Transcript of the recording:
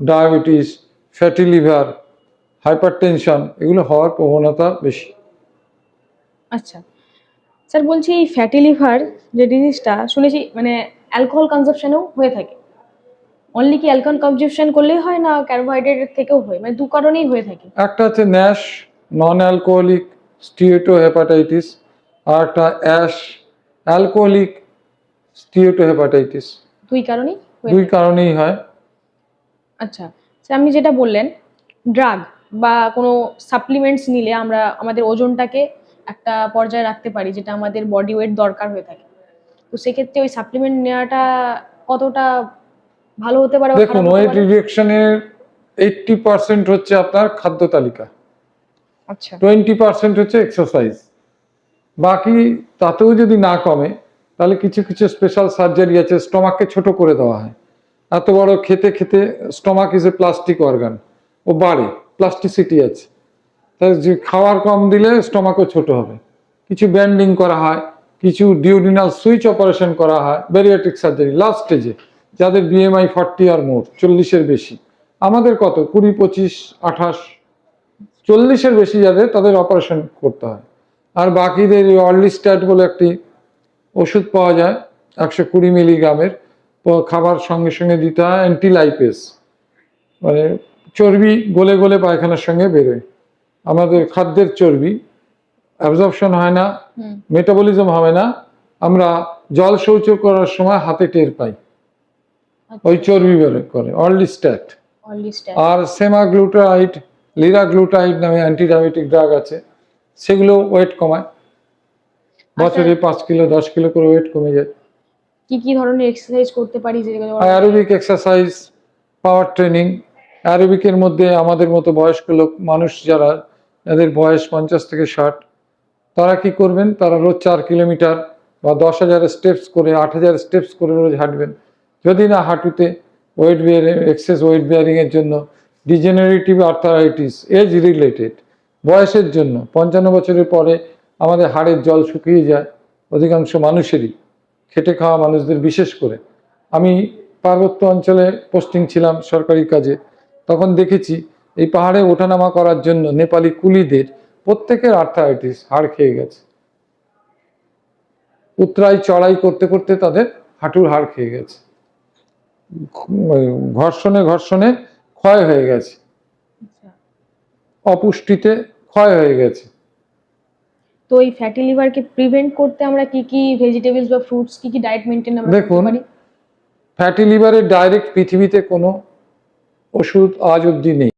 Diabetes, fatty liver, hypertension এগুলো হওয়ার প্রবণতা বেশি। আচ্ছা স্যার, বলছি এই ফ্যাটি লিভার যে ডিজিজটা শুনেছি মানে অ্যালকোহল কনজাম্পশনেও হয়ে থাকে। অনলি কি অ্যালকোহল কনজাম্পশন করলেই হয়, না কার্বোহাইড্রেটের থেকেও হয়, মানে দু কারণেই হয়ে থাকে? একটা হচ্ছে ন্যাশ, নন অ্যালকোহলিক স্টিয়েটোহেপাটাইটিস, আর একটা অ্যাশ, অ্যালকোহলিক স্টিয়েটোহেপাটাইটিস। দুই কারণেই হয়ে দুই থাকে। কারণেই হয়। আচ্ছা স্যার, আপনি যেটা বললেন ড্রাগ বা কোনো সাপ্লিমেন্টস নিলে আমরা আমাদের ওজনটাকে একটা পর্যায়ে রাখতে পারি, যেটা আমাদের বডি ওয়েট দরকার হয়ে থাকে, তো সেক্ষেত্রে ওই সাপ্লিমেন্ট নেওয়াটা কতটা ভালো হতে পারে বা দেখুন, খারাপ হতে ওয়েট পারে? রিডাকশনের 80% হচ্ছে আপনার খাদ্য তালিকা, আচ্ছা 20% হচ্ছে এক্সারসাইজ। বাকি তাতেও যদি না কমে, তাহলে কিছু কিছু স্পেশাল সার্জারি আছে, স্টমাককে ছোট করে দেওয়া হয়। এত বড় খেতে খেতে stomach is a plastic organ, ও বাড়ে, প্লাস্টিসিটি আছে। তাই যে খাওয়ার কম দিলে স্টমাকও ছোট হবে। কিছু ব্যান্ডিং করা হয়, কিছু ডিউডিনাল সুইচ অপারেশন করা হয়, ব্যারিয়াট্রিক সার্জারি লাস্ট স্টেজে, যাদের বিএমআই 40 আর মোর, 40-এর বেশি। আমাদের কত 20, 25, 28, 40-এর বেশি যাদের, তাদের অপারেশন করতে হয়। আর বাকিদের অর্লিস্ট্যাট বলে একটি ওষুধ পাওয়া যায় 120 মিলিগ্রামের, খাবার সঙ্গে সঙ্গে দিতে হয়, অ্যান্টিলাইপেস, মানে চর্বি গলে গলে পায়খানার সঙ্গে বেরোয়। আমাদের খাদ্যের চর্বি অ্যাবজর্পশন হয় না, মেটাবলিজম হবে না, আমরা জল শৌচ করার সময় হাতে টের পাই, ওই চর্বি বের করে অর্লিস্ট্যাট। আর সেমাগ্লুটাইড, লিরাগ্লুটাইড নামে অ্যান্টিডায়াবেটিক ড্রাগ আছে, সেগুলো ওয়েট কমায়, বছরে 5 কিলো 10 কিলো করে ওয়েট কমে যায়। কি কি ধরনের এক্সারসাইজ করতে পারি যেগুলো অ্যারোবিক এক্সারসাইজ, পাওয়ার ট্রেনিং। অ্যারোবিকের মধ্যে আমাদের মতো বয়স্ক মানুষ যারা, যাদের বয়স 50 থেকে 60, তারা কি করবেন, তারা রোজ 4 কিলোমিটার বা 10,000 স্টেপস করে, 8,000 স্টেপস করে রোজ হাঁটবেন। যদি না হাঁটুতে weight bearing, excess weight bearing এর জন্য, ডিজেনারেটিভ আর্থারাইটিস, এজ রিলেটেড, বয়সের জন্য 55 বছরের পরে আমাদের হাড়ের জল শুকিয়ে যায় অধিকাংশ মানুষেরই, খেটে খাওয়া মানুষদের বিশেষ করে। আমি পার্বত্য অঞ্চলে পোস্টিং ছিলাম সরকারি কাজে, তখন দেখেছি এই পাহাড়ে ওঠানামা করার জন্য নেপালি কুলিদের প্রত্যেকের আর্থারাইটিস, হাড় খেয়ে গেছে। উতরাই চড়াই করতে করতে তাদের হাঁটুর হাড় খেয়ে গেছে, ঘর্ষণে ঘর্ষণে ক্ষয় হয়ে গেছে, অপুষ্টিতে ক্ষয় হয়ে গেছে। তো এই ফ্যাটি লিভারকে প্রিভেন্ট করতে আমরা কি কি ভেজিটেবলস বা ফ্রুটস, কি কি ডায়েট মেইনটেইন আমরা করতে দেখুন, পারি? ফ্যাটি লিভারের ডাইরেক্ট পৃথিবীতে কোনো ওষুধ আজ অবধি নেই।